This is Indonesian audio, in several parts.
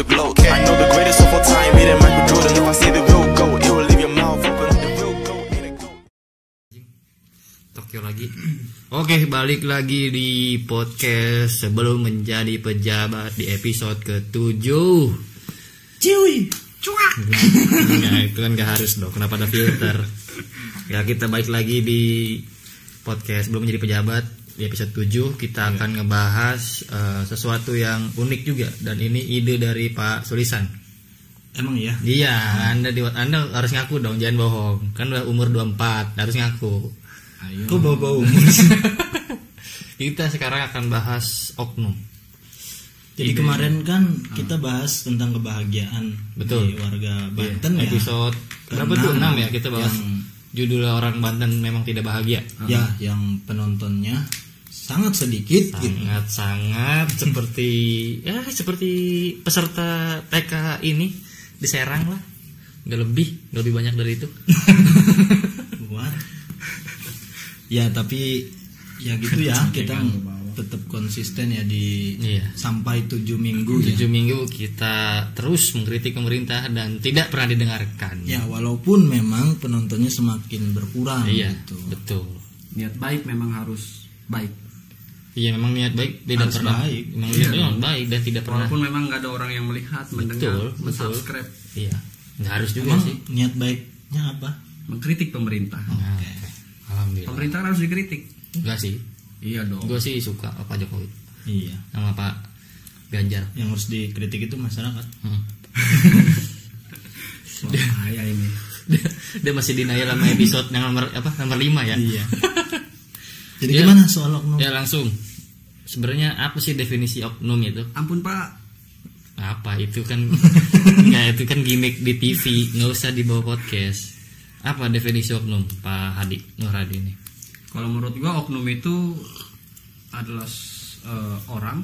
the globe. I know the greatest of all time, it ain't Michael Jordan. If I say the real GOAT, it will leave your mouth open. The real GOAT ain't a GOAT. Tokyo lagi. Oke, balik lagi di podcast sebelum menjadi pejabat di episode ke-7. Ciwi. Cuak. Nah, itu kan gak harus dong. Kenapa ada filter? Ya, kita balik lagi di podcast sebelum menjadi pejabat di episode 7. Kita akan ngebahas sesuatu yang unik juga, dan ini ide dari Pak Sulisan. Emang ya? Iya, Anda harus ngaku dong, jangan bohong. Kan udah umur 24, harus ngaku. Ayo. Kok bau-bau umur? Kita sekarang akan bahas oknum. Jadi kemarin kan kita bahas tentang kebahagiaan. Betul. Di warga Banten ya. Episode berapa tuh? 6 ya, kita bahas judulnya orang Banten memang tidak bahagia. Ya, yang penontonnya sangat sedikit. Sangat seperti peserta TK ini di Serang lah. Nggak lebih banyak dari itu. What? Ya, tapi ya gitu ya, kita tetap konsisten ya di sampai 7 minggu. 7 minggu kita terus mengkritik pemerintah dan tidak pernah didengarkan. Ya, walaupun memang penontonnya semakin berkurang. Iya, gitu. betul. Niat baik memang harus baik. Iya, memang niat baik tidak harus pernah baik. Memang baik dan tidak pernah. Walaupun memang nggak ada orang yang melihat, mendengar, subscribe. Iya, nggak harus juga Emang sih. Niat baiknya apa? Mengkritik pemerintah. Nah, alhamdulillah. Pemerintah harus dikritik. Enggak sih. Iya dong. Gue sih suka Pak Jokowi. Iya. Sama Pak Ganjar. Yang harus dikritik itu masyarakat. Bahaya ini. Dia masih denial sama episode yang nomor 5 ya. Iya. Jadi gimana soal oknum? Ya langsung. Sebenarnya apa sih definisi oknum itu? Ampun Pak. Apa itu kan? Nggak, itu kan gimmick di TV, nggak usah dibawa podcast. Apa definisi oknum, Pak Nur Hadi ini? Kalau menurut gua oknum itu adalah orang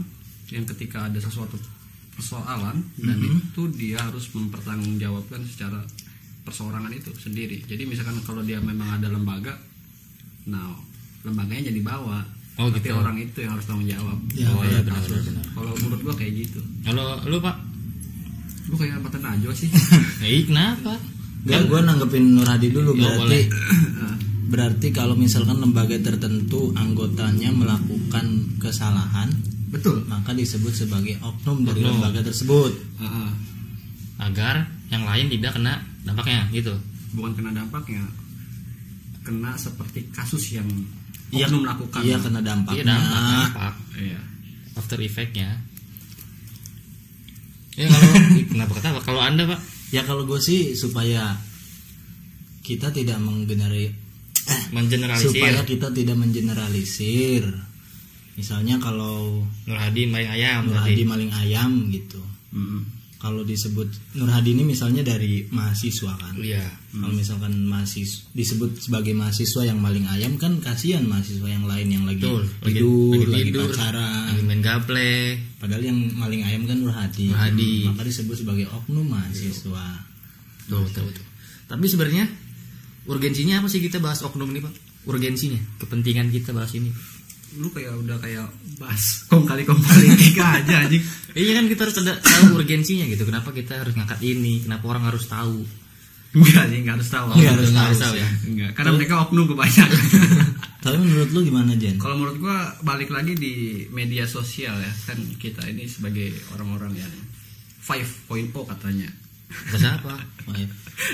yang ketika ada sesuatu persoalan dan itu dia harus mempertanggungjawabkan secara perseorangan itu sendiri. Jadi misalkan kalau dia memang ada lembaga, nah lembaganya jadi bawa. Tapi gitu. orang itu yang harus tanggung jawab. Ya, iya benar. Kalau menurut gua kayak gitu. Kalau lu Pak? Lu kayak Pak Tenajo sih. Kenapa? Gak, gue nanggepin Nur Hadi dulu. Boleh. Berarti kalau misalkan lembaga tertentu anggotanya melakukan kesalahan, betul, maka disebut sebagai oknum dari lembaga tersebut. Agar yang lain tidak kena dampaknya gitu. Bukan kena dampaknya, kena seperti kasus yang oknum lakukan. Iya, kena dampaknya. Iya, dampak. Iya. After effect-nya. Ya kenapa ketawa? Kalau Anda Pak? Ya kalau gue sih supaya kita tidak mengeneralisir. Supaya kita tidak mengeneralisir. Misalnya kalau Nur Hadi maling ayam. Nur Hadi maling ayam gitu. Kalau disebut Nur Hadi ini misalnya dari mahasiswa kan. Iya. Kalau misalkan disebut sebagai mahasiswa yang maling ayam kan kasihan mahasiswa yang lain yang lagi tidur, lagi pacaran, lagi main gaple. Padahal yang maling ayam kan Nur Hadi. Maka disebut sebagai oknum mahasiswa. Betul. Tapi sebenarnya urgensinya apa sih kita bahas oknum ini Pak? Urgensinya, kepentingan kita bahas ini. Lu udah kayak bahas kong kali tiga aja anjing. Iya kan, kita harus tahu urgensinya gitu. Kenapa kita harus ngangkat ini? Kenapa orang harus tahu? Enggak harus tahu. Harus tahu ya. Enggak, karena mereka oknum kebanyakan. Tapi menurut lu gimana, Jen? Kalau menurut gua balik lagi di media sosial ya. Kan kita ini sebagai orang-orang yang 5.0 katanya. Bahasa apa?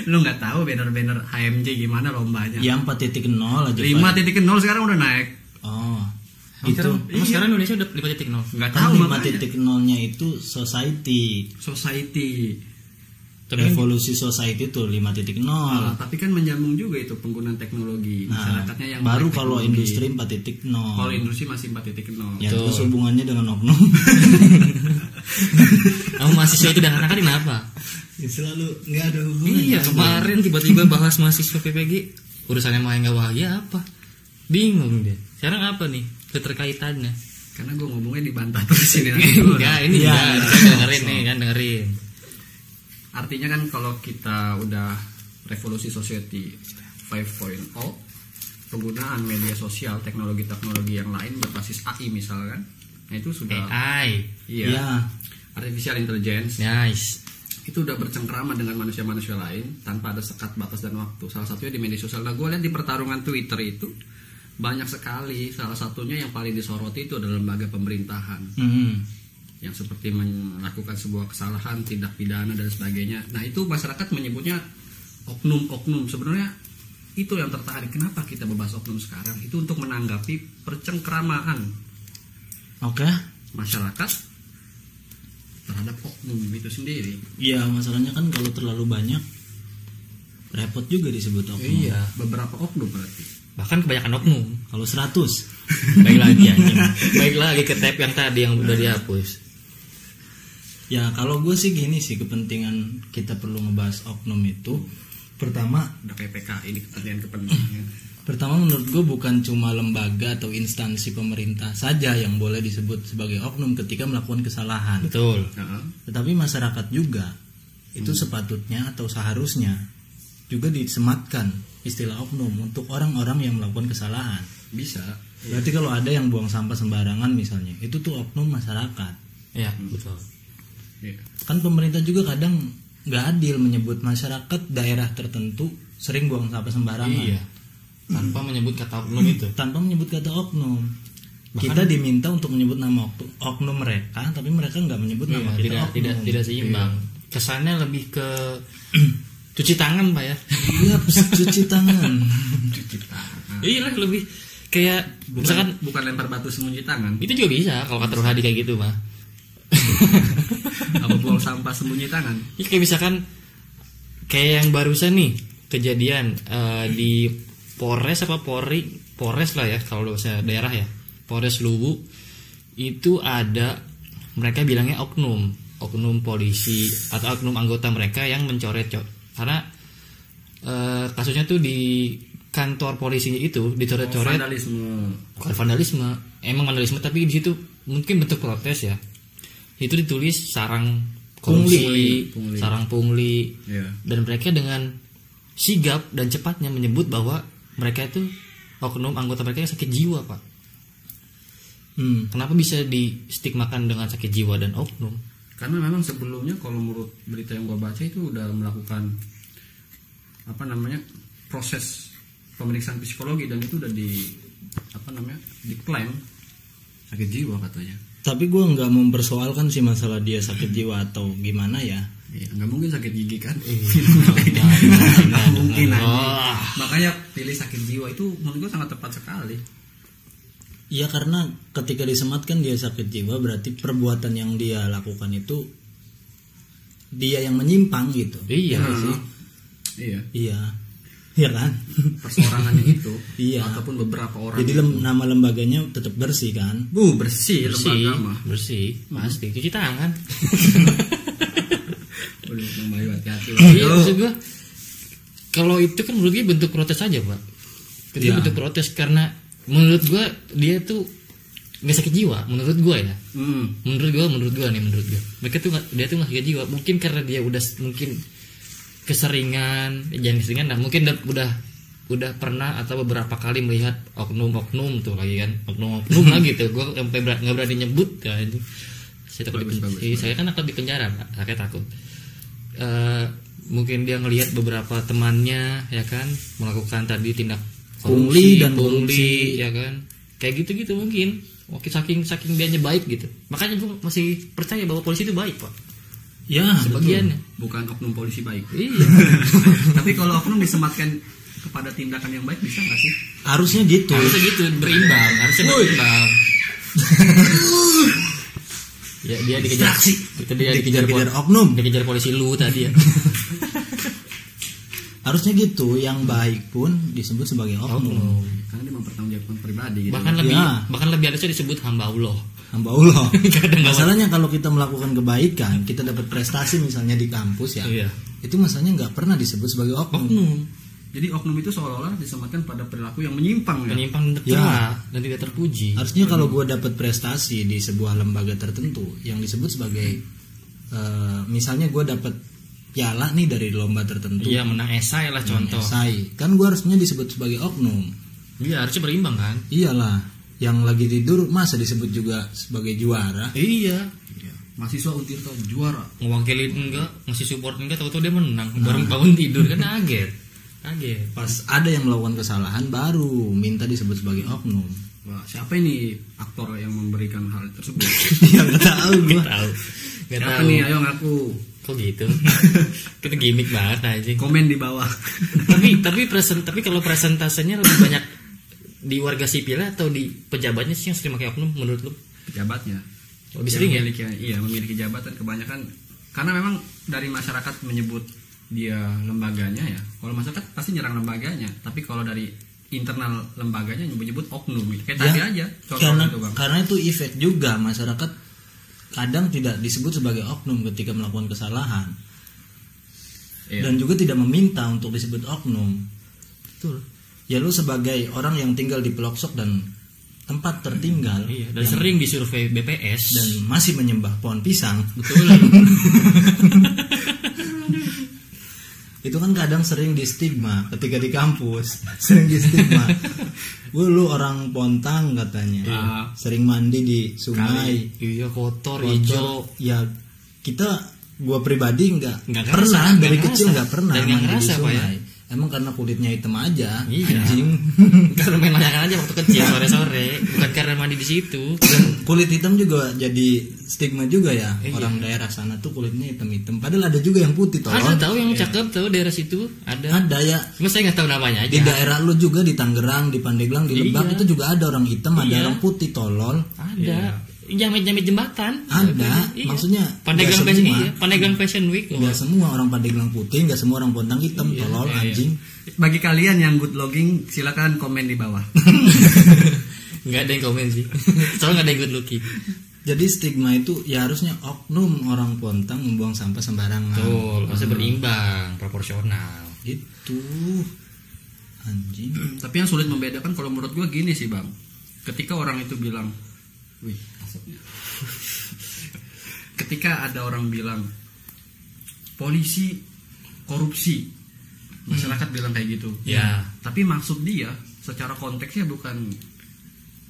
Lu nggak tahu banner-banner HMJ gimana lombanya? Yang 4.0 aja. 5.0 sekarang udah naik. Oh. Sekarang Indonesia udah 5.0. Nggak Kan tahu 5.0-nya itu society. Revolusi society itu 5.0. Tapi kan menyambung juga itu penggunaan teknologi masyarakatnya yang baru kalau industri 4.0. Kalau industri masih 4.0. Ya terus hubungannya dengan oknum. Kamu mahasiswa itu dengan anak kenapa? Ya, selalu nggak ada hubungan. Iya, kemarin tiba-tiba bahas mahasiswa PPG, urusannya main nggak bahagia apa? Bingung deh. Sekarang apa nih keterkaitannya? Karena gue ngomongnya dibantah terus ini. Enggak, ini dengerin. Artinya kan kalau kita udah revolusi society 5.0, penggunaan media sosial, teknologi yang lain berbasis AI misalkan, nah itu sudah AI. Iya. artificial intelligence Nice. itu udah bercengkrama dengan manusia-manusia lain tanpa ada sekat batas dan waktu. Salah satunya di media sosial. Nah, gue lihat di pertarungan Twitter itu banyak sekali. Salah satunya yang paling disoroti itu adalah lembaga pemerintahan yang seperti melakukan sebuah kesalahan, tindak pidana dan sebagainya. Nah, itu masyarakat menyebutnya oknum-oknum. Sebenarnya itu yang tertarik. Kenapa kita membahas oknum sekarang? Itu untuk menanggapi percengkramaan Oke. masyarakat terhadap oknum itu sendiri. Iya, masalahnya kan kalau terlalu banyak repot juga disebut oknum. Iya, beberapa oknum berarti. Bahkan kebanyakan oknum. Kalau 100. Baik lagi anjing. Baik lagi ke tab yang tadi yang udah dihapus. Ya kalau gue sih gini sih, kepentingan kita perlu ngebahas oknum itu pertama Udah kayak PKI ini kepentingan. Pertama menurut gue bukan cuma lembaga atau instansi pemerintah saja yang boleh disebut sebagai oknum ketika melakukan kesalahan. Betul. Tetapi masyarakat juga itu sepatutnya atau seharusnya juga disematkan istilah oknum untuk orang-orang yang melakukan kesalahan. Bisa. Berarti kalau ada yang buang sampah sembarangan misalnya, itu tuh oknum masyarakat. Ya, betul. Iya. Kan pemerintah juga kadang nggak adil menyebut masyarakat daerah tertentu sering buang sampah sembarangan. Iya. Tanpa menyebut kata oknum itu. Tanpa menyebut kata oknum. Kita diminta untuk menyebut nama oknum mereka, tapi mereka nggak menyebut nama kita oknum. Tidak seimbang. Kesannya lebih ke cuci tangan, Pak ya. Iya, cuci tangan. Iya lah, lebih kayak misalkan Bukan lempar batu sembunyi tangan. itu juga bisa kalau kata Rohadi kayak gitu, mah. Apa buang sampah sembunyi tangan. Ya, kayak misalkan kayak yang barusan nih kejadian di Polres lah ya kalau bahasa daerah ya, Polres Luwu itu ada, mereka bilangnya oknum polisi atau oknum anggota mereka yang mencoret karena kasusnya tuh di kantor polisi itu dicoret-coret. Bukan vandalisme, emang vandalisme tapi di situ mungkin bentuk protes ya. Itu ditulis sarang korupsi, Pungli. sarang pungli, Iya. dan mereka dengan sigap dan cepatnya menyebut bahwa mereka itu oknum anggota mereka yang sakit jiwa, Pak. Kenapa bisa distigmakan dengan sakit jiwa dan oknum? Karena memang sebelumnya kalau menurut berita yang gua baca itu udah melakukan proses pemeriksaan psikologi dan itu udah diklaim sakit jiwa katanya. Tapi gue nggak mempersoalkan sih masalah dia sakit jiwa atau gimana ya. Iya, nggak mungkin sakit gigi kan? Nggak mungkin aja. Oh. Makanya pilih sakit jiwa itu menurut gue sangat tepat sekali. Iya, karena ketika disematkan dia sakit jiwa berarti perbuatan yang dia lakukan itu dia yang menyimpang gitu. Iya nggak sih? Iya. Iya kan? Perseorangannya itu Iya. ataupun beberapa orang. Jadi nama lembaganya tetap bersih kan? Bersih lembaga mah. bersih, pasti cuci tangan. Iya, Maksud gua, kalau itu kan menurut gue bentuk protes aja, Pak. Itu Iya. bentuk protes karena menurut gua dia tuh nggak sakit jiwa, menurut gua ya. Menurut gua mereka tuh dia tuh nggak sakit jiwa. Mungkin karena dia udah mungkin keseringan, jangan keseringan, nah mungkin udah pernah atau beberapa kali melihat oknum tuh lagi kan, oknum lagi tuh. Gua sampai nggak berani nyebut kan itu. Saya takut saya kan takut di penjara, Pak. Saya takut. Mungkin dia ngelihat beberapa temannya ya kan melakukan tadi tindak Pungli korupsi ya kan, kayak gitu mungkin. Oke, saking dianya baik gitu, makanya gue masih percaya bahwa polisi itu baik, Pak. Ya, Sebagiannya. Bukan oknum polisi baik. Iya. Tapi kalau oknum disematkan kepada tindakan yang baik bisa nggak sih? harusnya gitu. Harusnya gitu, berimbang. Ya dia dikejar. Itu dia Dikejar oknum. Dikejar polisi lu tadi ya. Harusnya gitu, yang baik pun disebut sebagai oknum. Karena dia mempertanggungjawabkan pribadi gitu. Bahkan lebih harusnya disebut hamba Allah. Hamba Allah. Kadang Masalahnya kalau kita melakukan kebaikan, kita dapat prestasi misalnya di kampus ya. Iya. Itu masalahnya nggak pernah disebut sebagai oknum. Jadi oknum itu seolah-olah disematkan pada perilaku yang menyimpang ya. Menyimpang dan tidak terpuji. Harusnya kalau gue dapat prestasi di sebuah lembaga tertentu yang disebut sebagai misalnya gue dapat piala nih dari lomba tertentu. Iya, menang esai lah contoh. Esai. Kan gue harusnya disebut sebagai oknum. Iya, harusnya berimbang kan? Iyalah, yang lagi tidur masa disebut juga sebagai juara? Iya. mahasiswa Untirta juara. Ngewakilin enggak, ngasih support enggak, tahu-tahu dia menang. Bareng bangun tidur kan kaget. Pas ada yang melakukan kesalahan baru minta disebut sebagai oknum. Wah, siapa ini aktor yang memberikan hal tersebut? Ya nggak tahu gua. Nggak Siapa tahu. nih? Ayo ngaku. Kok gitu? Kita gimmick banget aja. Komen di bawah. tapi kalau presentasenya lebih banyak di warga sipil atau di pejabatnya sih yang sering pakai oknum menurut lu? Pejabatnya. Lebih sering ya? Memiliki jabatan kebanyakan karena memang dari masyarakat menyebut dia lembaganya ya. Kalau masyarakat pasti nyerang lembaganya, tapi kalau dari internal lembaganya nyebut oknum gitu. Kayak tadi aja contoh itu, Bang. Karena itu efek juga masyarakat kadang tidak disebut sebagai oknum ketika melakukan kesalahan. Iya. Dan juga tidak meminta untuk disebut oknum. Betul. Ya lu sebagai orang yang tinggal di pelosok dan tempat tertinggal, Iya, dan sering disurvei BPS dan masih menyembah pohon pisang. betul. Itu kan kadang sering di stigma ketika di kampus. Sering di stigma. Lu orang Pontang katanya. Sering mandi di sungai. Iya, kotor, Kotor. hijau. Ya gua pribadi nggak Nggak pernah ngerasa, dari nggak kecil ngerasa. nggak pernah Dan nggak mandi di ngerasa, Pak, ya? sungai. Emang karena kulitnya hitam aja, Iya. anjing. Karena main layangan aja waktu kecil sore-sore, bukan karena mandi di situ. Dan kulit hitam juga jadi stigma juga ya. Iya. Orang daerah sana tuh kulitnya hitam-hitam. Padahal ada juga yang putih toh. Ada tahu yang cakep tahu daerah situ ada. Ada ya. Cuma saya nggak tahu namanya aja. Di daerah lu juga di Tangerang, di Pandeglang, di Lebak Iya. itu juga ada orang hitam, ada Iya. orang putih tolol. Ada. Jamit-jamit jembatan. Ada. Iya. Maksudnya Pandeglang nggak Fashion, semua. iya. Pandeglang Fashion Week. Nggak semua orang Pandeglang putih, nggak semua orang Pontang hitam, tolol anjing. Bagi kalian yang good logging silakan komen di bawah. Nggak ada yang komen sih. Soalnya nggak ada yang good looking. Jadi stigma itu ya harusnya oknum orang Pontang membuang sampah sembarangan. Betul, harusnya berimbang, proporsional. Itu anjing. Tapi yang sulit membedakan kalau menurut gua gini sih, Bang. Ketika orang itu bilang, wih, asapnya. Ketika ada orang bilang polisi korupsi, masyarakat bilang kayak gitu. Ya. Tapi maksud dia secara konteksnya bukan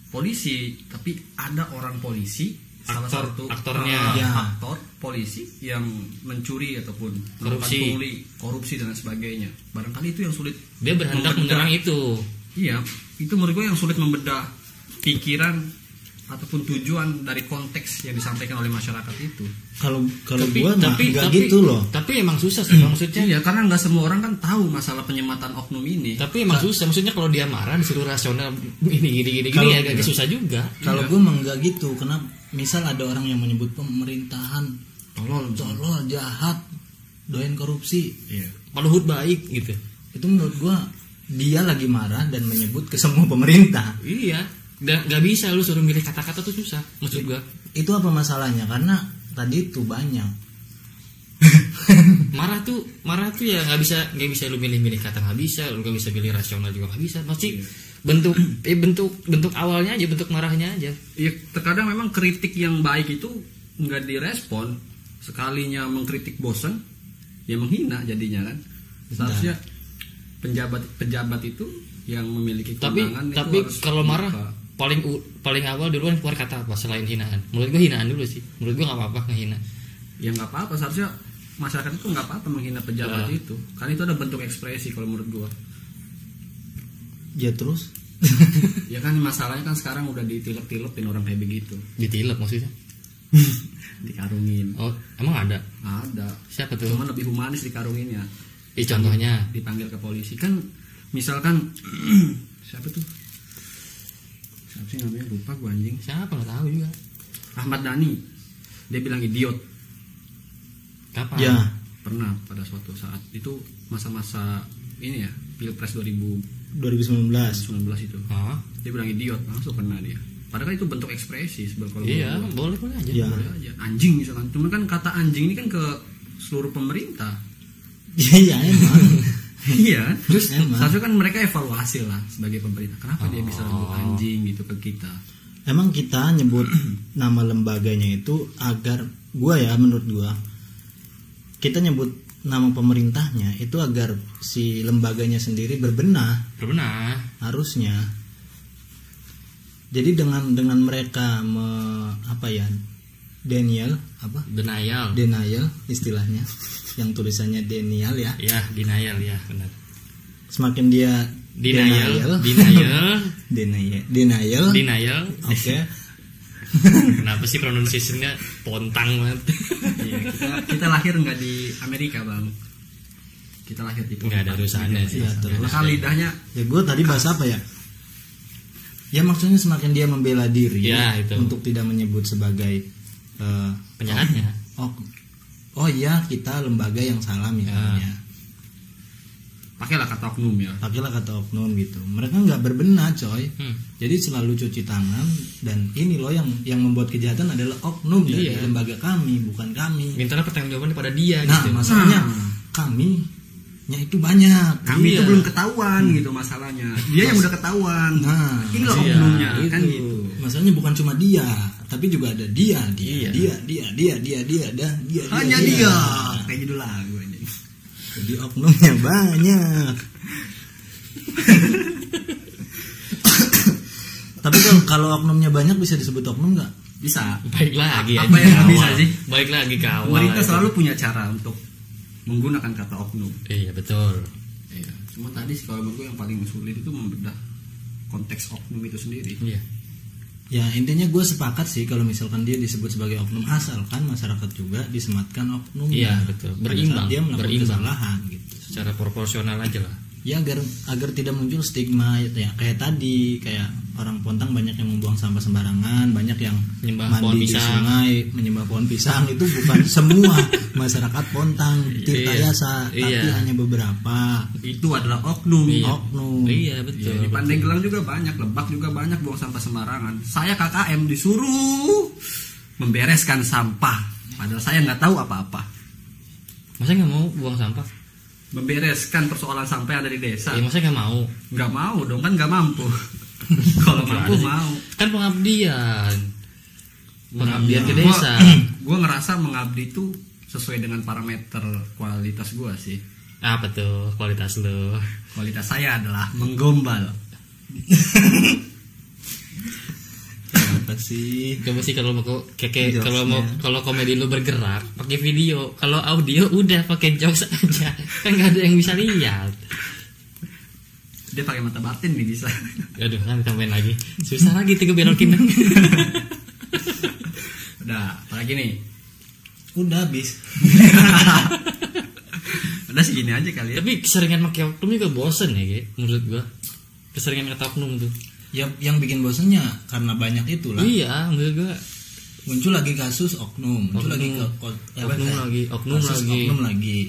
polisi, tapi ada orang polisi, salah satu aktornya. Ya. aktor polisi yang mencuri ataupun Korupsi. melakukan pungli, korupsi dan sebagainya. Barangkali itu yang sulit. Dia berhendak menyerang itu. Iya, itu menurut gue yang sulit membedah pikiran ataupun tujuan dari konteks yang disampaikan oleh masyarakat itu. Kalau gua mah nggak gitu loh. Tapi emang susah sih Bang, maksudnya. Iya, karena nggak semua orang kan tahu masalah penyematan oknum ini. Tapi emang susah, maksudnya kalau dia marah disuruh rasional gini Kalau- ya agak susah juga. Kalau gue mah nggak gitu. Karena misal ada orang yang menyebut pemerintahan tolol, jahat, doyan korupsi, Iya. Pak Luhut baik gitu. itu menurut gue dia lagi marah dan menyebut ke semua pemerintah. Iya. Gak bisa lu suruh milih kata-kata tuh susah maksud gua. Itu apa masalahnya? Karena tadi itu banyak. Marah tuh ya nggak bisa lu milih-milih kata, nggak bisa, lu nggak bisa pilih rasional juga nggak bisa. Pasti bentuk awalnya aja, bentuk marahnya aja. Iya, terkadang memang kritik yang baik itu nggak direspon. Sekalinya mengkritik bosan, ya menghina jadinya kan. Seharusnya pejabat itu yang memiliki kewenangan itu Tapi harus kalau marah membuka. paling awal duluan keluar kata apa selain hinaan? Menurut gua hinaan dulu sih. Menurut gua nggak apa-apa ngehina. Ya nggak apa-apa, seharusnya masyarakat itu nggak apa-apa menghina pejabat itu, karena itu ada bentuk ekspresi kalau menurut gua. Ya terus Ya kan masalahnya kan sekarang udah ditilep-tilepin orang kayak begitu, Ditilep maksudnya. dikarungin. Oh, emang ada? Ada. Siapa tuh? Cuman lebih humanis dikarunginnya. Contohnya Dipanggil ke polisi kan, misalkan siapa tuh? Siapa sih namanya, lupa gua anjing. siapa nggak tahu juga. Ahmad Dhani. Dia bilang idiot. Kapan? ya Pernah pada suatu saat itu masa-masa ini ya, Pilpres 2019 2019. itu. Hah? Dia bilang idiot, langsung kena dia. Padahal kan itu bentuk ekspresi sebenarnya. Iya, boleh aja. Ya. Boleh aja. Anjing misalkan. Cuman kan kata anjing ini kan ke seluruh pemerintah. Iya emang. Iya. Terus emang. Seharusnya kan mereka evaluasi lah sebagai pemerintah. Kenapa dia bisa sebut anjing gitu ke kita? Emang kita nyebut nama lembaganya itu agar menurut gua kita nyebut nama pemerintahnya itu agar si lembaganya sendiri berbenah Berbenah. harusnya. Jadi dengan mereka denial apa? Denial. Denial istilahnya, yang tulisannya denial ya. Ya, denial ya, benar. Semakin dia Denial. Denial. Oke. Kenapa sih pronunciation-nya pontang banget? Iya, kita lahir nggak di Amerika, Bang. Kita lahir di Nggak ada urusannya sih. Ya, terus. Maka lidahnya Ya gue tadi bahas apa ya? Ya maksudnya semakin dia membela diri Ya, itu. untuk tidak menyebut sebagai Penjahatnya. Oh iya kita lembaga yang salah misalnya. pakailah kata oknum ya. Pakailah kata oknum gitu. Mereka nggak berbenah coy. Jadi selalu cuci tangan dan ini loh yang membuat kejahatan adalah oknum dari Iya. lembaga kami, bukan kami. Mintalah pertanggungjawaban kepada dia Nah gitu. masalahnya kami nya itu banyak. Kami Iya. itu belum ketahuan gitu masalahnya. Dia yang udah ketahuan. Nah, Ini loh iya, oknumnya kan itu. gitu. Masalahnya bukan cuma dia, tapi juga ada dia. Iya. Hanya dia. Kayak judul lagu aja. Jadi oknumnya banyak. Tapi kalau oknumnya banyak bisa disebut oknum nggak? Bisa. Baik lagi Apa yang nggak bisa sih? Baik lagi kawal. Pemerintah selalu punya cara untuk menggunakan kata oknum. Iya betul. Iya. Cuma tadi kalau menurut gue yang paling sulit itu membedah konteks oknum itu sendiri. Iya. Ya intinya gue sepakat sih kalau misalkan dia disebut sebagai oknum, asalkan masyarakat juga disematkan oknum. Iya, betul. Berimbang, Dia melakukan berimbang. kesalahan gitu. Secara proporsional aja lah. Ya agar tidak muncul stigma ya kayak tadi, kayak orang Pontang banyak yang membuang sampah sembarangan, banyak yang Menyembah pohon mandi di pisang. sungai, menyembah pohon pisang. Itu bukan semua masyarakat Pontang Tirtayasa, tapi Iya. hanya beberapa Itu adalah oknum. Iya. oknum. Iya betul. Di Pandeglang juga banyak, Lebak juga banyak buang sampah sembarangan. Saya KKM disuruh membereskan sampah, padahal saya nggak tahu apa-apa. Masa nggak mau buang sampah? Membereskan persoalan sampah yang ada di desa. Ya masa nggak mau? Nggak mau dong, kan nggak mampu. Kalau mampu mau. Kan pengabdian. Pengabdian ke Gua- desa. Gua ngerasa mengabdi itu sesuai dengan parameter kualitas gua sih. Apa tuh kualitas lo? Kualitas saya adalah menggombal. Apa sih? Coba sih kalau mau Jokesnya. kalau komedi lu bergerak pakai video, kalau audio udah pakai jokes aja. Kan nggak ada yang bisa lihat. Dia pakai mata batin nih bisa. Aduh kan tambahin lagi. Susah lagi tuh belokin. Udah, apalagi nih? Udah habis. Udah segini aja kali ya. Tapi keseringan pakai oknum juga bosen ya, Ge, menurut gua. Keseringan kata oknum tuh. Ya yang bikin bosannya karena banyak itulah. Iya, menurut gua. Muncul lagi kasus oknum, muncul lagi Oknum kasus lagi. oknum lagi.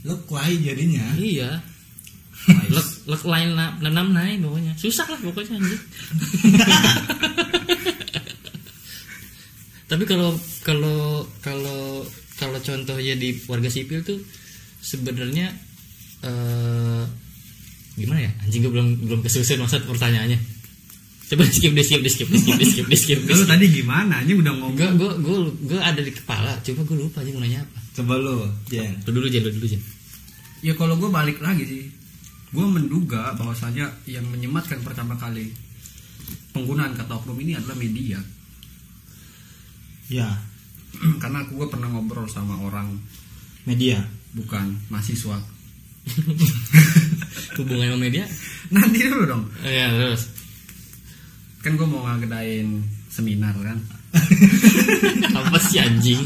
Lekwai jadinya. Iya. Lek lain nanam naik pokoknya. Susah lah pokoknya anjir. Tapi kalau contohnya di warga sipil tuh sebenarnya gimana ya? Anjing gue belum kesusun maksud pertanyaannya. Coba di skip. Lu tadi gimana? Ini udah ngomong. Gue ada di kepala. Coba gue lupa aja mau nanya apa. Coba lo, Jen. Lu dulu Jen. Ya kalau gue balik lagi sih, gue menduga bahwasanya yang menyematkan pertama kali penggunaan kata oknum ini adalah media. Ya, Karena gue pernah ngobrol sama orang, media. bukan mahasiswa. Hubungan sama media? Nanti dulu dong. Iya terus. Kan gue mau ngadain seminar kan. Apa sih anjing?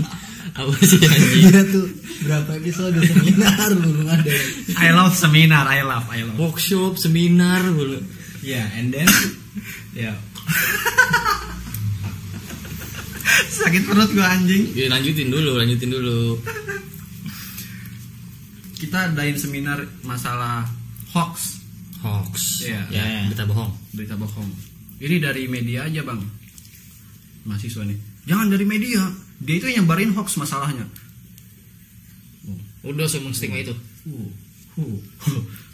Dia tuh berapa episode seminar belum ada. I love seminar, I love. Workshop, seminar dulu. Ya, and then ya. Sakit perut gue anjing. Ya, lanjutin dulu. Kita adain seminar masalah hoax, Hoax. Iya. Ya, berita bohong. berita bohong. Ini dari media aja bang, mahasiswa nih. Jangan dari media, dia itu yang nyebarin hoax masalahnya. Udah semua stigma itu. Uh.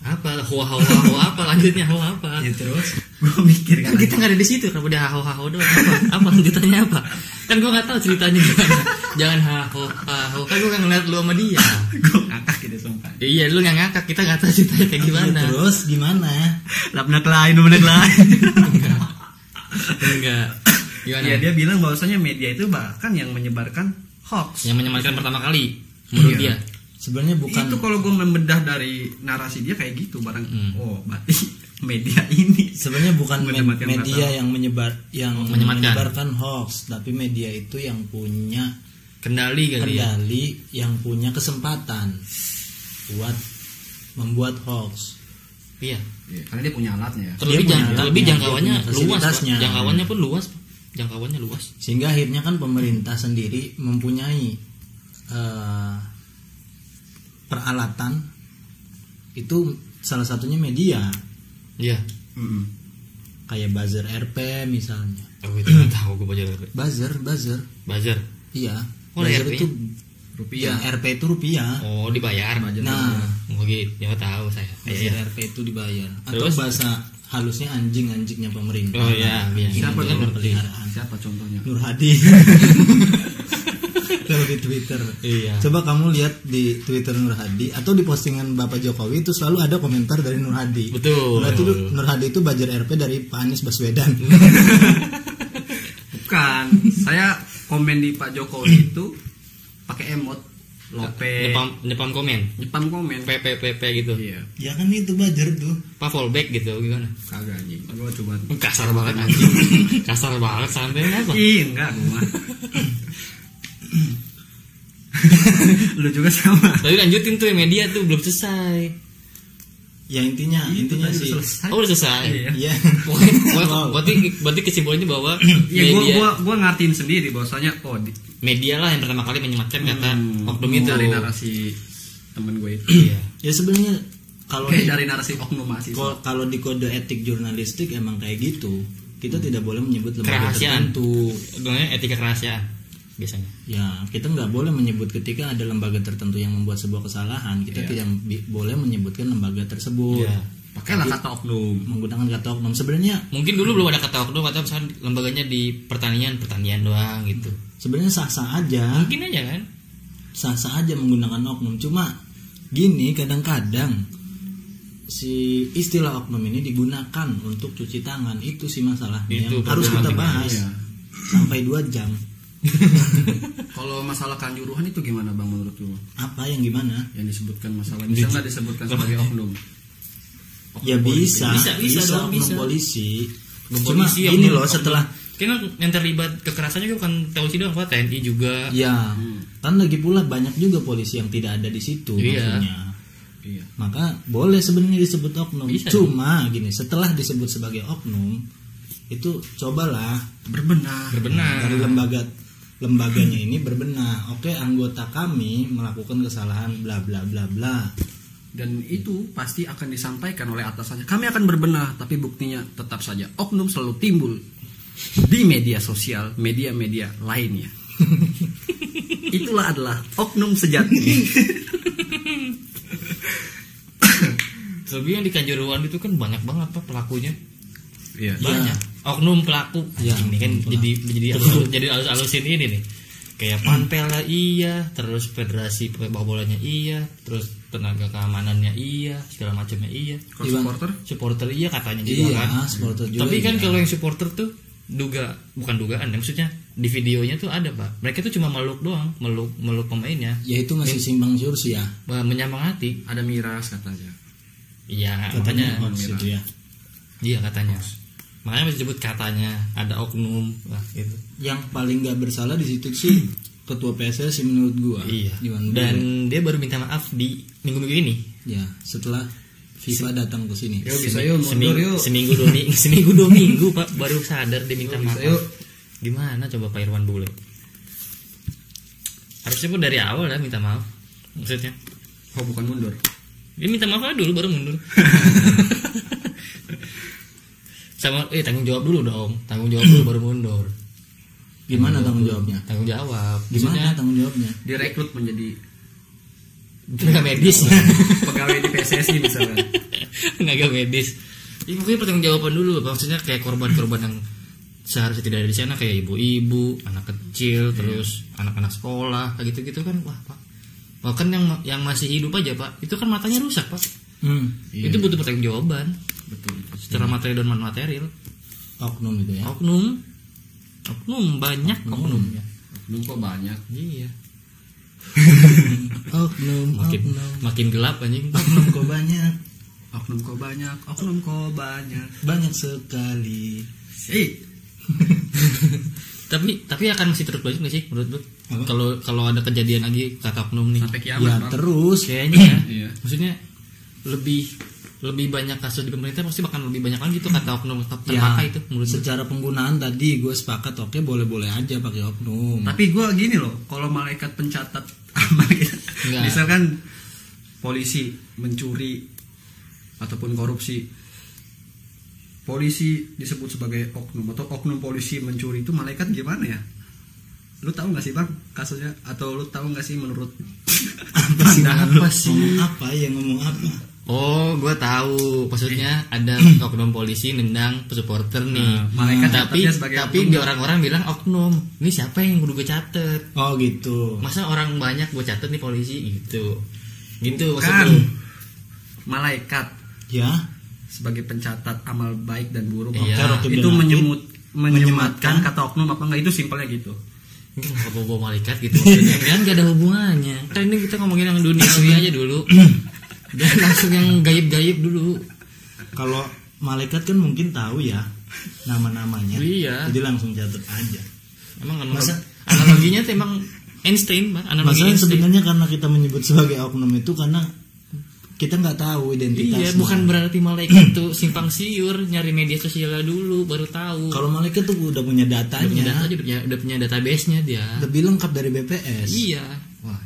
Apa? Hoa apa lanjutnya? Hoa apa? Ya terus Gue mikir Kan kita nggak ada di situ, kenapa dia haho doang? Apa lanjutannya apa? Kan gue nggak tahu ceritanya gimana. Jangan haho. Kan gue nggak ngeliat lu sama dia. gue ngakak gitu sumpah. Iya, lu nggak ngakak, kita nggak tahu ceritanya kayak gimana. Ya, terus gimana? Lapnak lain. Enggak. Gimana? Ya dia bilang bahwasanya media itu bahkan yang menyebarkan hoax. Yang menyebarkan pertama kali menurut dia. Sebenarnya bukan Itu kalau gue membedah dari narasi dia kayak gitu barang. Oh, berarti media ini sebenarnya bukan menyebarkan media kata. yang menyematkan. menyebarkan hoax, tapi media itu yang punya Kendali kali ya. kendali, yang punya kesempatan buat membuat hoax. Iya. Iya, karena dia punya alatnya. Terlebih, punya alatnya, terlebih dia jangkauannya punya luas. Pak. fasilitasnya. Jangkauannya pun luas. Jangkauannya luas. Sehingga akhirnya kan pemerintah sendiri mempunyai peralatan, itu salah satunya media, Iya. kayak buzzer RP misalnya. Oh, itu nggak tahu gue baca RP. Buzzer Buzzer. iya. Oh, Buzzer RP? itu Rupiah. ya, RP itu rupiah. Oh, dibayar. Nah, Oh gitu. Ya tahu saya. buzzer Iya. RP itu dibayar. Atau Terus? bahasa halusnya anjing-anjingnya pemerintah. Oh iya, iya. Siapa Ini contohnya? peliharaan. Siapa contohnya? Nur Hadi. Kalau di Twitter. Iya. Coba kamu lihat di Twitter Nur Hadi atau di postingan Bapak Jokowi itu selalu ada komentar dari Nur Hadi. Betul. Berarti Nur Hadi itu buzzer RP dari Pak Anies Baswedan. Bukan. Saya komen di Pak Jokowi itu pakai emot lope. Nyepam komen. Nyepam komen. PPPP gitu. Iya. Ya kan itu buzzer tuh. Apa fallback gitu gimana? Kagak anjing. Gua cuma Kasar banget anjing. Kasar banget sampai apa? Ih, enggak gua. Lu juga sama. Tapi lanjutin tuh yang media tuh belum selesai. Ya intinya tadi sih. selesai. Oh udah selesai. Iya. Iya. Berarti kesimpulannya bahwa Ya media gua ngertiin sendiri bahwasanya media lah yang pertama kali menyematkan kata oknum itu. dari narasi temen gue itu. Iya. Ya sebenarnya kalau Kayak dari narasi oknum mahasiswa. kalau di kode etik jurnalistik emang kayak gitu. Kita tidak boleh menyebut lembaga Kerahasiaan. tertentu. Namanya etika kerahasiaan biasanya. Ya, kita nggak boleh menyebut ketika ada lembaga tertentu yang membuat sebuah kesalahan. Kita tidak boleh menyebutkan lembaga tersebut. Iya. Pakailah kata oknum. Menggunakan kata oknum. Sebenarnya Mungkin dulu belum ada kata oknum atau misalnya lembaganya di pertanian doang gitu. sebenarnya sah-sah aja. Mungkin aja kan. Sah-sah aja menggunakan oknum. Cuma gini, kadang-kadang si istilah oknum ini digunakan untuk cuci tangan. Itu sih masalahnya Itu yang harus kita problematik. bahas Iya. sampai 2 jam. Kalau masalah kanjuruhan itu gimana Bang menurut lu? Apa yang gimana? Yang disebutkan masalah bisa nggak disebutkan sebagai oknum? Ya bisa dong, oknum bisa. polisi. Oknum Cuma polisi, ini oknum- loh setelah Kan yang terlibat kekerasannya juga bukan polisi doang, Pak, TNI juga. ya kan lagi pula banyak juga polisi yang tidak ada di situ Iya. maksudnya. Iya. Maka boleh sebenarnya disebut oknum. Bisa. Cuma gini, setelah disebut sebagai oknum itu cobalah Berbenah. dari lembaganya ini berbenah. Oke, anggota kami melakukan kesalahan bla bla bla bla. Dan itu pasti akan disampaikan oleh atasannya. Kami akan berbenah, tapi buktinya tetap saja oknum selalu timbul di media sosial, media-media lainnya. Itulah adalah oknum sejati. Lebih yang di Kanjuruhan itu kan banyak banget Pak pelakunya. Iya. Banyak. Oknum pelaku. Ya, Ini kan jadi alus-alusin ini nih. Kayak Panpel lah iya, terus Federasi Sepak Bolanya iya, terus tenaga keamanannya iya, segala macamnya iya. Kalau supporter? Supporter iya katanya juga Iya, kan. supporter juga. Tapi kan iya. kalau yang supporter tuh bukan dugaan ya, maksudnya di videonya tuh ada Pak. Mereka tuh cuma meluk doang, meluk pemainnya, ya itu masih simpang siur sih ya. menyemangati. Ada miras katanya. Iya, Katanya makanya hoax itu ya. iya katanya. Makanya masih disebut katanya ada oknum lah gitu. Yang paling nggak bersalah di situ sih ketua PSSI menurut gua. Iya. Iwan Bule. Dan dia baru minta maaf di minggu-minggu ini. Ya, setelah FIFA datang ke sini. Yuk, bisa yuk, mundur yuk. Seminggu 2 minggu, seminggu 2 minggu Pak baru sadar dia minta Yuk, maaf. bisa yuk. Gimana coba Pak Irwan Bule? Harusnya pun dari awal lah minta maaf. Maksudnya Oh, bukan mundur. dia minta maaf aja dulu baru mundur. Sama tanggung jawab dulu dong. Tanggung jawab dulu baru mundur. Gimana tanggung jawabnya? Tanggung jawab. Gimana Maksudnya tanggung jawabnya? Direkrut menjadi tenaga medis. pegawai di PSSI misalnya. Tenaga medis. Ya, pokoknya pertanggung jawaban dulu. Maksudnya kayak korban-korban yang seharusnya tidak ada di sana, kayak ibu-ibu, anak kecil, terus anak-anak sekolah, kayak gitu-gitu kan. Wah, Pak. Bahkan yang masih hidup aja, Pak, itu kan matanya rusak, Pak. Itu butuh pertanggung jawaban Betul. secara materi dan non material. Oknum itu ya. Oknum Oknum banyak oknumnya. Oknum kok banyak. Iya. Oknum, Makin gelap anjing. oknum kok banyak, Oknum kok banyak. Oknum kok banyak. banyak sekali. Tapi akan masih terus banyak nggak sih menurut lu? Apa? Kalau ada kejadian lagi kata oknum nih. Sampai kiamat, Ya Bang. terus Kayaknya ya. Iya. Maksudnya lebih banyak kasus di pemerintah pasti bakal lebih banyak lagi tuh kata oknum ya terpakai itu menurut lu. secara penggunaan tadi gue sepakat, oke boleh-boleh aja pakai oknum. Tapi gue gini loh, kalau malaikat pencatat amal kita, Enggak. misalkan polisi mencuri ataupun korupsi, polisi disebut sebagai oknum atau oknum polisi mencuri, itu malaikat gimana ya? Lu tahu nggak sih bang kasusnya? Atau lu tahu nggak sih menurut Apa sih? Apa sih? Ngomong apa ya, ngomong apa? Oh, gue tahu. Maksudnya ada oknum polisi nendang supporter nih. malaikat tapi catatnya sebagai tapi oknum. di orang-orang bilang oknum. Ini siapa yang kudu gue catet? Oh gitu. Masa orang banyak gue catet nih polisi gitu. Gitu maksud kan lu. malaikat Ya, sebagai pencatat amal baik dan buruk. Iya. Oke, Itu bilang menyematkan kata oknum apa enggak, itu simpelnya gitu. Ini nggak bawa malaikat gitu maksudnya. Kan gak ada hubungannya. Kan ini kita ngomongin yang duniawi aja dulu. Jangan langsung yang gaib-gaib dulu. kalau malaikat kan mungkin tahu ya nama-namanya. Iya. Jadi langsung catat aja. Emang Masa- analoginya tuh emang Einstein, Bang. Analogi Masalahnya Einstein. sebenarnya karena kita menyebut sebagai oknum itu karena kita nggak tahu identitasnya. Iya, bukan berarti malaikat tuh simpang siur nyari media sosialnya dulu baru tahu. Kalau malaikat tuh udah punya udah punya datanya, data, udah punya database-nya dia. lebih lengkap dari BPS. Iya. Wah,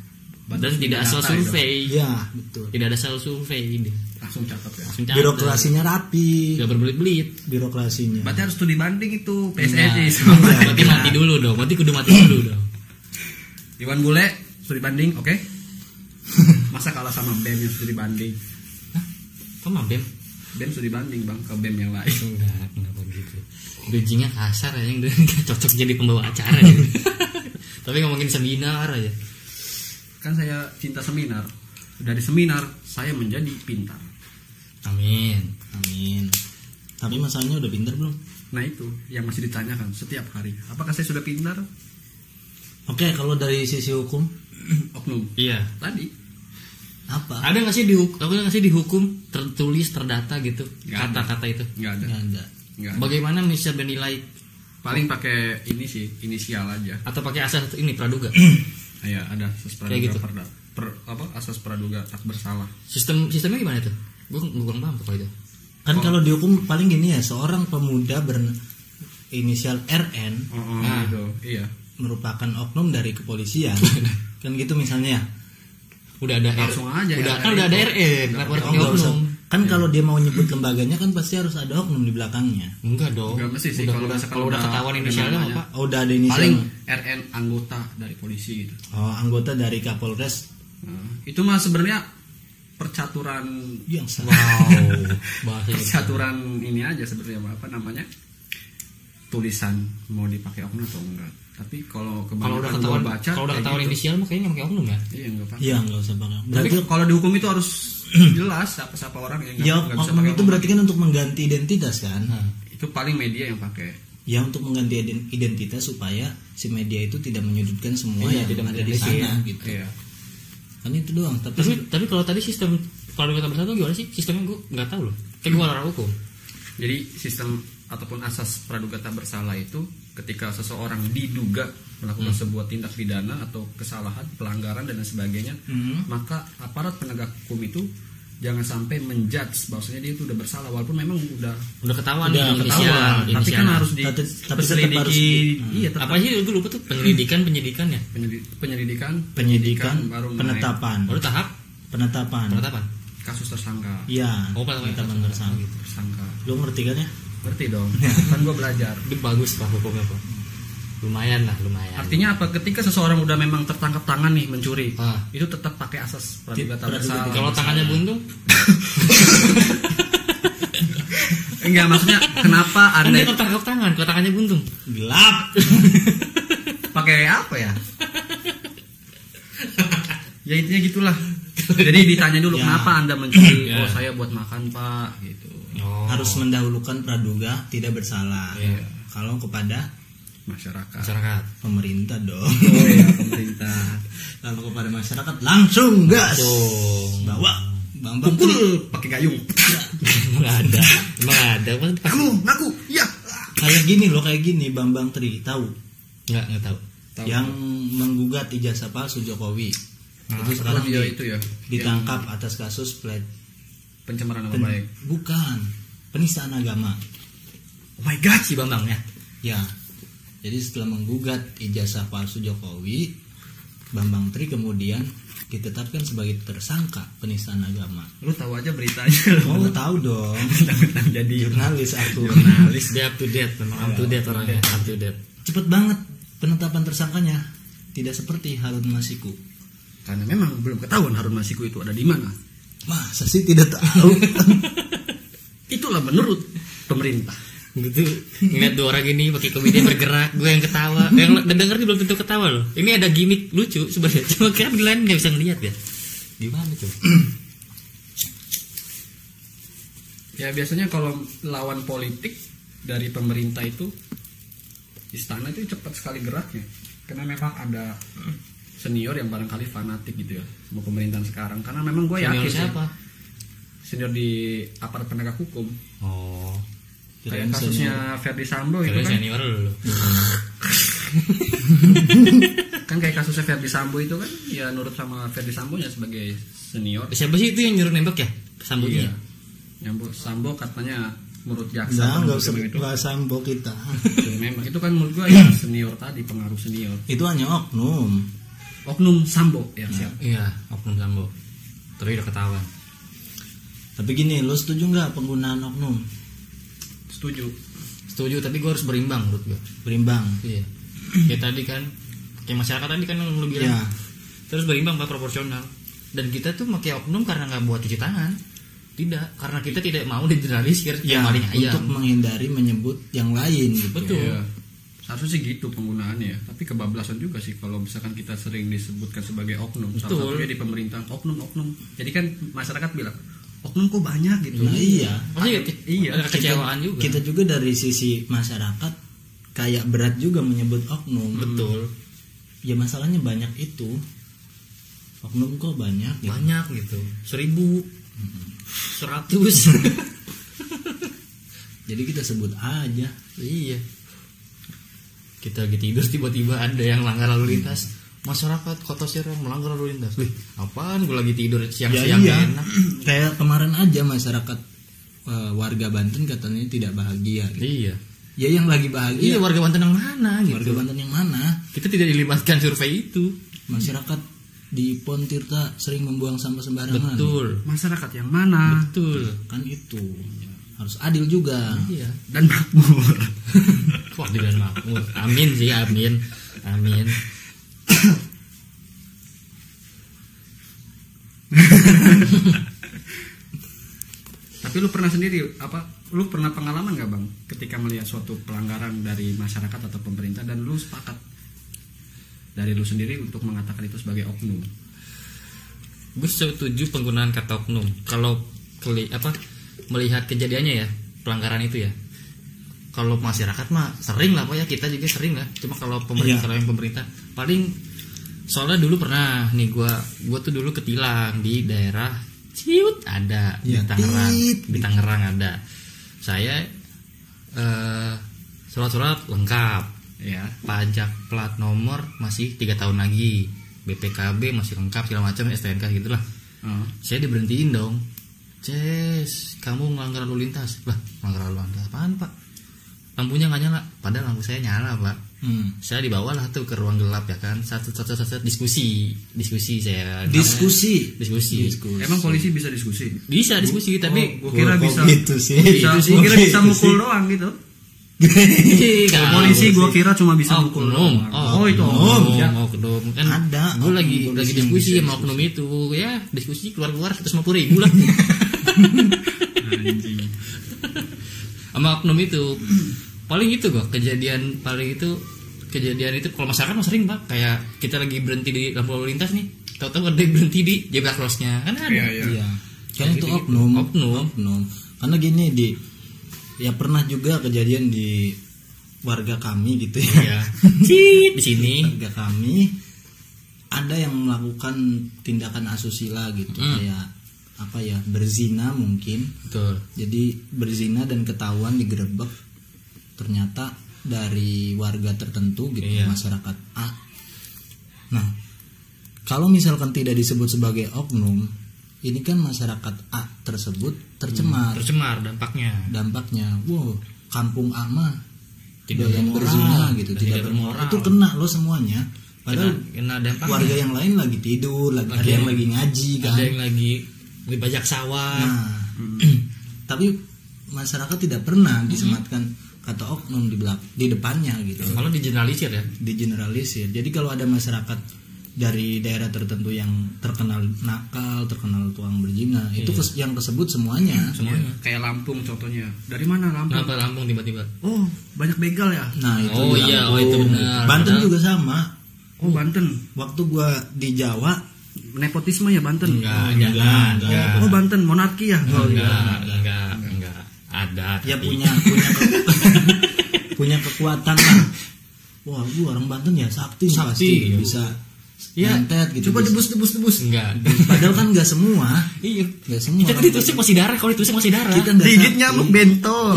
Dan tidak asal data itu. survei. Iya, betul. Tidak ada asal survei ini. Langsung catat ya. Langsung catat. Birokrasinya rapi. Gak berbelit-belit. Birokrasinya. Berarti harus studi banding itu Nah, PSSI. berarti mati dulu dong. Berarti kudu mati dulu dong. Iwan Bule studi banding, oke? Masa kalah sama BEM yang studi banding? Kok mah BEM? BEM studi banding bang ke BEM yang lain. Enggak begitu. Bridgingnya kasar aja yang cocok jadi pembawa acara ya. Tapi ngomongin seminar aja. Kan saya cinta seminar. Dari seminar saya menjadi pintar. Amin. Amin. Tapi masalahnya udah pinter belum? Nah itu yang masih ditanyakan setiap hari. Apakah saya sudah pintar? Oke, kalau dari sisi hukum Oknum. Iya. Tadi apa? Ada nggak sih dihukum tertulis terdata gitu Nggak ada. kata-kata itu? nggak ada. Nggak ada. Nggak ada. Bagaimana bisa bernilai Paling pakai ini sih inisial aja. atau pakai asas ini praduga? Iya ada asas praduga Kayak gitu. asas praduga tak bersalah. Sistemnya gimana tuh? Gue kurang paham kalau itu. Kan kalau dihukum paling gini ya, seorang pemuda berinisial RN Nah. Gitu. Iya. merupakan oknum dari kepolisian. Kan gitu misalnya ya. Udah ada Langsung aja udah ya, kan udah ada itu. RN, kenapa harus Oh, pakai nggak usah. oknum? Kan kalau dia mau nyebut lembaganya kan pasti harus ada oknum di belakangnya. Enggak dong. Enggak mesti sih, Udah, kalau udah, misalkan kalau udah udah ketahuan ada inisialnya namanya. apa? Oh, udah ada inisial. Paling RN anggota dari polisi gitu. Oh, anggota dari Kapolres Nah, itu mah sebenarnya percaturan yang salah. Wow. Bahasa percaturan ini aja sebenarnya apa namanya? Tulisan mau dipakai oknum atau enggak. Tapi kalau kalau udah kebanyakan ketahuan gua baca kalau udah kayak ketahuan gitu. inisial mah kayaknya pakai oknum ya. Iya enggak apa. Iya, nggak usah pakai. Tapi Berarti kalau dihukum itu harus jelas siapa orang yang ya nggak bisa oknum pakai itu berarti kan untuk mengganti identitas kan? Nah, itu paling media yang pakai. Ya untuk mengganti identitas supaya si media itu tidak menyudutkan semua Iya, yang tidak ada di menjadi sana sih. gitu. Iya. Kan itu doang. tapi kalau tadi sistem praduga tak bersalah gimana sih? Sistemnya gue nggak tahu loh. Kayak gue orang hukum. Jadi sistem ataupun asas praduga tak bersalah itu ketika seseorang diduga melakukan sebuah tindak pidana atau kesalahan, pelanggaran dan lain sebagainya, maka aparat penegak hukum itu jangan sampai menjudge bahwasanya dia itu udah bersalah walaupun memang udah Udah Udah nih ketahuan, tapi kan harus Tapi tetap harus diselidiki. Iya, tetap. apa sih gue lupa tuh penyidikan ya? Penyelidikan baru naik penetapan. Baru tahap Penetapan. kasus tersangka. Iya. Oh, penetapan tersangka. Tersangka. Lu ngerti kan ya? Ngerti dong. Kan gua belajar. Itu bagus pak hukumnya pak. Lumayan. Artinya apa? Ketika seseorang udah memang tertangkap tangan nih mencuri, Ah. itu tetap pakai asas praduga tak Praduga bersalah. Kalau tangannya buntung, enggak, maksudnya kenapa kan Anda dia tertangkap tangan, kalau tangannya buntung. Gelap. pakai apa ya? Ya intinya gitulah. Jadi ditanya dulu Ya. kenapa Anda mencuri? Ya. Oh, saya buat makan, Pak, gitu. Oh. Harus mendahulukan praduga tidak bersalah. Iya. Kalau kepada masyarakat. Pemerintah dong. Oh ya, pemerintah. Kalau kepada masyarakat langsung gas. Langsung. Bawa Bambang Tri. Pukul pakai gayung. Emang ada. Ngaku. Ya. Kayak gini Bambang Tri, tahu? Enggak tahu. Yang menggugat ijazah palsu Jokowi. Itu sekarang dia itu ya. ditangkap atas kasus Pencemaran nama baik. bukan penistaan agama. Oh my god, si Bambang ya. Ya. Jadi setelah menggugat ijazah palsu Jokowi, Bambang Tri kemudian ditetapkan sebagai tersangka penistaan agama. Lu tahu aja beritanya. Oh, tahu dong. Jadi Jurnalis aku. Dia up to date, memang up to date orangnya, up to date. Cepet banget penetapan tersangkanya. Tidak seperti Harun Masiku. Karena memang belum ketahuan Harun Masiku itu ada di mana. Masa sih tidak tahu? Itulah menurut pemerintah. Gitu. Ngeliat dua orang ini pakai komedi bergerak, gue yang ketawa. Yang denger belum tentu ketawa loh. Ini ada gimmick lucu sebenarnya. Cuma kan di lain nggak bisa ngeliat ya. Gimana tuh? Ya biasanya kalau lawan politik dari pemerintah itu istana itu cepat sekali geraknya. Karena memang ada senior yang barangkali fanatik gitu ya sama pemerintahan sekarang. Karena memang gue yakin siapa? Senior di aparat penegak hukum. Oh, Kayak kasusnya Ferdi Sambo itu kira kan. senior lu. Kan kayak kasusnya Ferdi Sambo itu kan ya nurut sama Ferdi Sambonya sebagai senior. Siapa sih itu yang nyuruh nembak ya? Sambonya. Nyambut Sambo katanya menurut jaksa Nggak usah itu bahas Sambo kita. memang itu kan menurut gua ya senior tadi, pengaruh senior. Itu hanya oknum. Oknum Sambo ya siap. Iya, oknum Sambo. Terus udah ketahuan. Tapi gini, lo setuju nggak penggunaan oknum? Setuju, tapi gue harus berimbang menurut gue. Berimbang. Iya. Kayak tadi kan, kayak masyarakat tadi kan yang lu bilang. Ya. Terus berimbang, Pak, proporsional. Dan kita tuh pakai oknum karena nggak buat cuci tangan. Tidak, karena kita tidak mau digeneralisir Ya, yang maling ayam. untuk menghindari menyebut yang lain gitu. Betul. Iya. Seharusnya sih gitu penggunaannya ya. Tapi kebablasan juga sih kalau misalkan kita sering disebutkan sebagai oknum. Salah Betul. satunya di pemerintahan oknum. Jadi kan masyarakat bilang oknum kok banyak gitu. Nah, iya. Maksudnya Iya. ada kekecewaan juga. Kita juga dari sisi masyarakat kayak berat juga menyebut oknum. Betul. Ya masalahnya banyak itu. Oknum kok banyak gitu. Banyak gitu. 1000, 100. Jadi kita sebut aja. Iya. Kita lagi tidur tiba-tiba ada yang langgar lalu lintas. Masyarakat Kota Serang melanggar lalu lintas. Wih, apaan? Gue lagi tidur siang-siang iya. enak. Kayak kemarin aja masyarakat warga Banten katanya tidak bahagia gitu. Iya. Ya yang lagi Iya, bahagia warga Banten yang mana gitu. warga Banten yang mana? Kita tidak dilibatkan survei itu. Masyarakat di Pontirta sering membuang sampah sembarangan. Betul. Masyarakat yang mana? Betul. Kan itu. Harus adil juga. Iya. Dan makmur. Wah, dan makmur. Amin sih, amin. Amin. Tapi lu pernah sendiri lu pernah pengalaman nggak bang ketika melihat suatu pelanggaran dari masyarakat atau pemerintah dan lu sepakat dari lu sendiri untuk mengatakan itu sebagai oknum? Gue setuju penggunaan kata oknum. Kalau melihat kejadiannya ya, pelanggaran itu ya. Kalau masyarakat mah sering lah, Pak ya, kita juga sering lah. Cuma kalau pemerintah, kalau yang pemerintah paling, soalnya dulu pernah nih gua tuh dulu ketilang di daerah Ciut ada, Ya, di Tangerang ada. Saya surat-surat lengkap ya, pajak plat nomor masih 3 tahun lagi, BPKB masih lengkap segala macam, STNK gitulah. Saya diberhentiin dong. Ces, kamu melanggar lalu lintas. Lah, melanggar lalu lintas apaan, Pak? Lampunya nggak nyala, padahal lampu saya nyala, Pak. Saya dibawalah tuh ke ruang gelap ya kan, satu diskusi saya. Diskusi. Emang polisi bisa diskusi? Bisa diskusi, tapi gua kira bisa gitu sih. Gua kira bisa mukul doang gitu. Kalau polisi gua kira cuma bisa mukul doang. Oh, itu oknum. Ya. Oknum kan Ada gue lagi diskusi sama oknum itu, ya diskusi keluar 150.000 lah. Anjing. Sama oknum itu paling itu kok kejadian itu kalau masyarakat mah sering, Pak, kayak kita lagi berhenti di lampu lalu lintas nih, tahu-tahu ada berhenti di zebra crossnya kan ada. Iya. Kan itu oknum. Karena gini ya pernah juga kejadian di warga kami gitu Iya. ya. Cit di sini. Warga kami ada yang melakukan tindakan asusila gitu, kayak apa ya, berzina mungkin. Betul. Jadi berzina dan ketahuan digerebek, ternyata dari warga tertentu gitu, Iya. masyarakat A. Nah, kalau misalkan tidak disebut sebagai oknum, ini kan masyarakat A tersebut tercemar. Tercemar dampaknya. Dampaknya, wow, kampung A mah Tidak yang bermoral, berzina gitu, tidak tidak bermoral. bermoral. Itu kena lo semuanya. Padahal Kena dampaknya. warga yang lain lagi tidur, ada yang lagi ngaji kan. Ada yang lagi bajak sawah. Nah, tapi masyarakat tidak pernah disematkan kata oknum di depannya gitu. Malah digeneralisir ya. Digeneralisir. Jadi kalau ada masyarakat dari daerah tertentu yang terkenal nakal, terkenal tukang berzina, itu yang tersebut semuanya. Kayak Lampung contohnya. Dari mana Lampung? Kenapa Lampung tiba-tiba? Oh, banyak begal ya. Nah, itu Oh di iya, Lampung. itu benar. Banten Padahal- juga sama. Oh, Banten. Waktu gua di Jawa, Nepotisme ya Banten. Enggak, jangan. Enggak. Oh, Banten monarki ya. Oh, Enggak. Ada. ya tapi- punya kekuatan lah. Wah, gua orang Banten ya sakti pasti iya. bisa Ya, nyantet gitu. Coba Bisa- debus. Enggak. Padahal kan nggak semua. Iya. Nggak semua. Kita kan ditusuk masih darah, kalau ditusuk masih darah. Kita nggak Digit sakti. nyamuk bentol.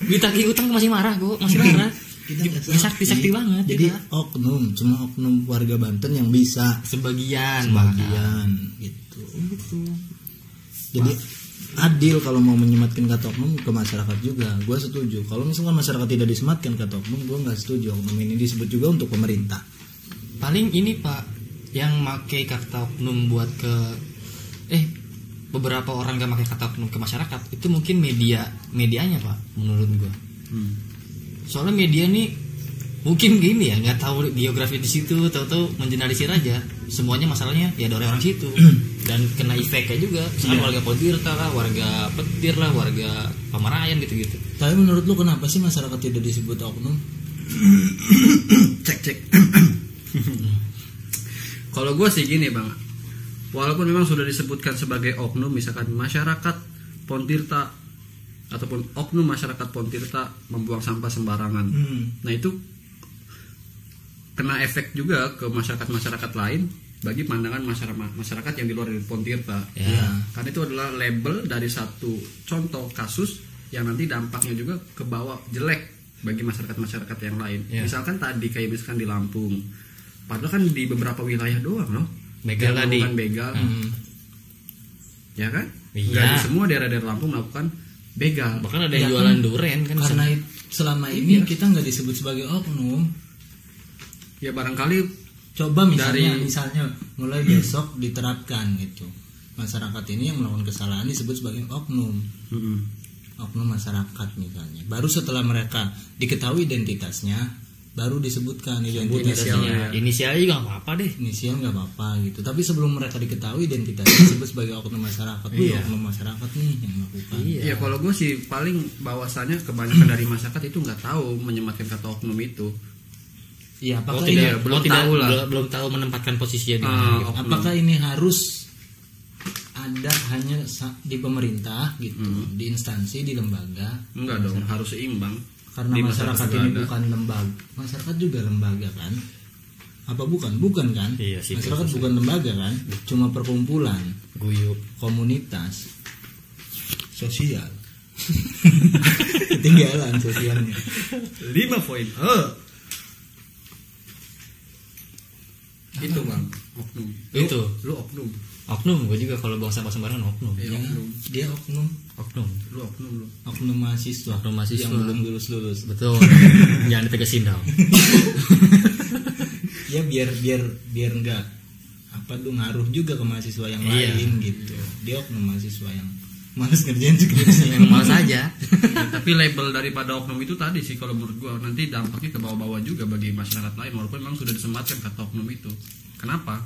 Ditagih utang masih marah kok, masih darah. Kita nggak Ya, sakti banget. Jadi kita. oknum, cuma oknum warga Banten yang bisa sebagian. gitu. Jadi adil kalau mau menyematkan kata oknum ke masyarakat juga. Gue setuju. Kalau misalkan masyarakat tidak disematkan kata oknum, gue nggak setuju. Oknum ini disebut juga untuk pemerintah. Paling ini Pak, yang make kata oknum buat ke beberapa orang gak pakai kata oknum ke masyarakat itu mungkin medianya Pak, menurut gua. Soalnya media nih mungkin gini ya, nggak tahu geografi di situ, tahu-tahu mengeneralisir aja semuanya, masalahnya ya dari orang situ dan kena efeknya juga. Misalnya warga Pontianak lah, warga Petir lah, warga Pamarayan gitu-gitu. Tapi menurut lu kenapa sih masyarakat tidak disebut oknum? Cek. Kalau gue sih gini bang, walaupun memang sudah disebutkan sebagai oknum, misalkan masyarakat Pontirta ataupun oknum masyarakat Pontirta membuang sampah sembarangan, nah itu kena efek juga ke masyarakat lain bagi pandangan masyarakat yang di luar dari Pontirta. Ya. Karena itu adalah label dari satu contoh kasus yang nanti dampaknya juga ke bawah jelek bagi masyarakat yang lain. Ya. Misalkan tadi kayak misalkan di Lampung, padahal kan di beberapa wilayah doang loh Begal yang tadi. melakukan begal, ya kan? Iya. Nggak di semua daerah-daerah Lampung melakukan begal. Bahkan ada Ya yang kan, jualan duren kan. Karena sana. selama ini kita nggak disebut sebagai oknum. Ya barangkali Coba misalnya mulai besok diterapkan gitu. Masyarakat ini yang melakukan kesalahan disebut sebagai oknum. Oknum masyarakat misalnya. Baru setelah mereka diketahui identitasnya, baru disebutkan identitasnya. Inisialnya juga nggak apa-apa deh. Inisial nggak apa-apa gitu. Tapi sebelum mereka diketahui identitasnya disebut sebagai oknum masyarakat. Iya. Oknum masyarakat nih yang melakukan. Iya. ya kalau gue sih paling bahwasanya kebanyakan dari masyarakat itu nggak tahu menyematkan kata oknum itu. Iya, apakah Tidak, ini belum tahu lah. belum tahu menempatkan posisinya di mana. gitu. Oknum. apakah ini harus ada hanya di pemerintah gitu, di instansi, di lembaga? Enggak dong, harus seimbang. Karena Di masyarakat juga ini ada. bukan lembaga. Masyarakat juga lembaga kan? Apa bukan? Bukan kan? Iya sih, Masyarakat betul. bukan lembaga kan? Cuma perkumpulan, Guyup. komunitas, sosial. Ketinggalan sosialnya. 5 poin. Itu bang, oknum. Itu. Lu oknum. Oknum, gue juga kalau buang sampah sembarangan oknum. Ya, oknum. Dia oknum, Oknum. Lu oknum lu. oknum mahasiswa, Oknum mahasiswa. yang belum lulus. Betul. Jangan ditegasin dong. Ya biar enggak apa tuh ngaruh juga ke mahasiswa yang Iya. lain gitu. Dia oknum mahasiswa yang malas ngerjain skripsi. Yang malas aja. Tapi label daripada oknum itu tadi sih kalau menurut gua nanti dampaknya ke bawah-bawah juga bagi masyarakat lain walaupun memang sudah disematkan kata oknum itu. Kenapa?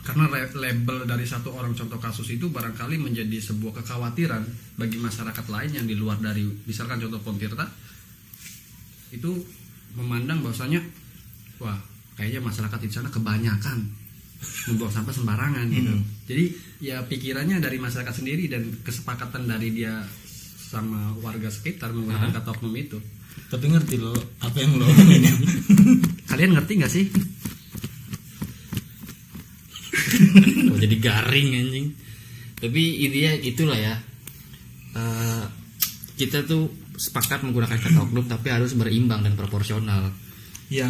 Karena label dari satu orang contoh kasus itu barangkali menjadi sebuah kekhawatiran bagi masyarakat lain yang di luar dari misalkan contoh Pontirta itu memandang bahwasanya wah kayaknya masyarakat di sana kebanyakan membuang sampah sembarangan gitu. Jadi ya pikirannya dari masyarakat sendiri dan kesepakatan dari dia sama warga sekitar menggunakan kata oknum itu. Tapi ngerti lo apa yang lo omongin ya? Kalian ngerti nggak sih? Oh, jadi garing anjing. Tapi intinya itulah ya. Kita tuh sepakat menggunakan kata oknum tapi harus berimbang dan proporsional. Ya,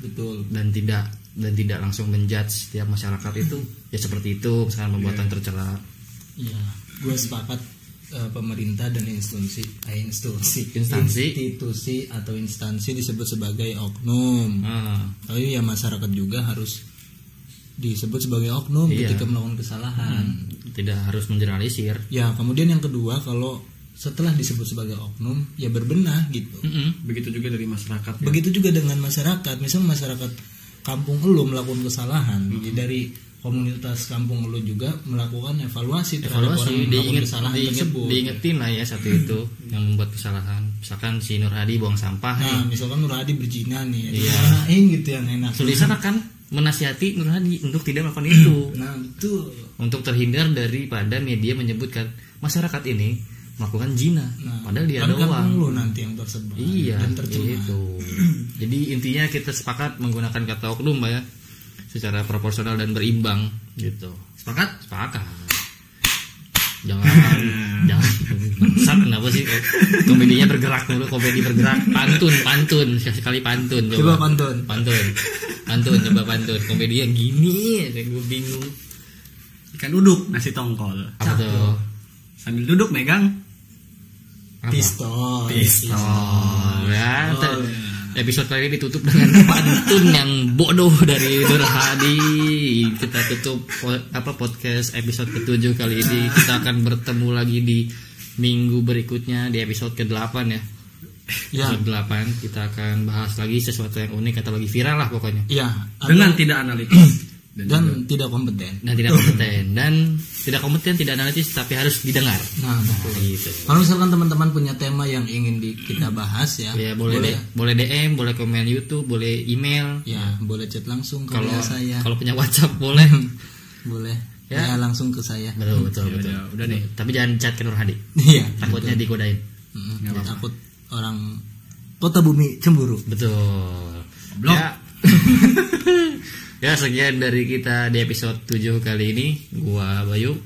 betul. Dan tidak langsung menjudge setiap masyarakat itu ya seperti itu, misalkan perbuatan tercela. Iya, gue sepakat pemerintah dan institusi atau instansi disebut sebagai oknum. Tapi ya masyarakat juga harus disebut sebagai oknum ketika melakukan kesalahan. Tidak harus mengeneralisir. Ya, kemudian yang kedua, kalau setelah disebut sebagai oknum ya berbenah gitu. Begitu juga dari masyarakat. Ya? Begitu juga dengan masyarakat. Misal masyarakat kampung lu melakukan kesalahan, ya dari komunitas kampung lu juga melakukan evaluasi terhadap orang yang melakukan kesalahan tersebut. Diingetin lah ya satu itu yang membuat kesalahan. Misalkan si Nur Hadi buang sampah. Nah, misalkan Nur Hadi berzina nih, iya. gitu yang enak. Tulisan akan menasihati Nur Hadi untuk tidak melakukan itu. Nah, betul. Untuk terhindar daripada media menyebutkan masyarakat ini melakukan zina, padahal dia kan doang. Lu nanti yang tersebar dan tercemar. Itu. Jadi intinya kita sepakat menggunakan kata oknum ya, secara proporsional dan berimbang gitu. Sepakat? Sepakat. Jangan bangsat, kenapa sih komedinya bergerak dulu, komedi bergerak, pantun sekali pantun. Coba pantun, coba pantun. Komedinya gini, gue bingung. Ikan duduk nasi tongkol. Apa tuh? Sambil duduk megang pistol. Ya, episode kali ini ditutup dengan pantun yang bodoh dari Nur Hadi. Kita tutup podcast episode ke-7 kali ini. Kita akan bertemu lagi di minggu berikutnya di episode ke-8 ya. Episode 8 kita akan bahas lagi sesuatu yang unik atau lagi viral lah pokoknya. Iya, dengan tidak analitis. Dan tidak kompeten, tidak analitis, tapi harus didengar. Nah, betul. Gitu. Kalau misalkan teman-teman punya tema yang ingin kita bahas ya, boleh DM, boleh komen YouTube, boleh email, ya boleh chat langsung ke saya. Kalau punya WhatsApp boleh, boleh. Ya langsung ke saya. Betul. Udah nih. Tapi jangan chat ke Nur Hadi. Iya. Takutnya digodain. Takut orang kota bumi cemburu. Betul. Blok. Ya sekian dari kita di episode 7 kali ini. Gua Bayu,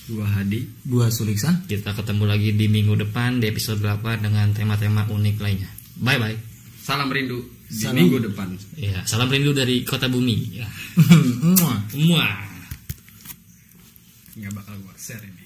gua Hadi, gua Suliksan. Kita ketemu lagi di minggu depan di episode 8 dengan tema-tema unik lainnya. Bye bye. Salam rindu di minggu depan. Iya, salam rindu dari kota bumi. Ya. Muah. Nggak bakal gua share ini.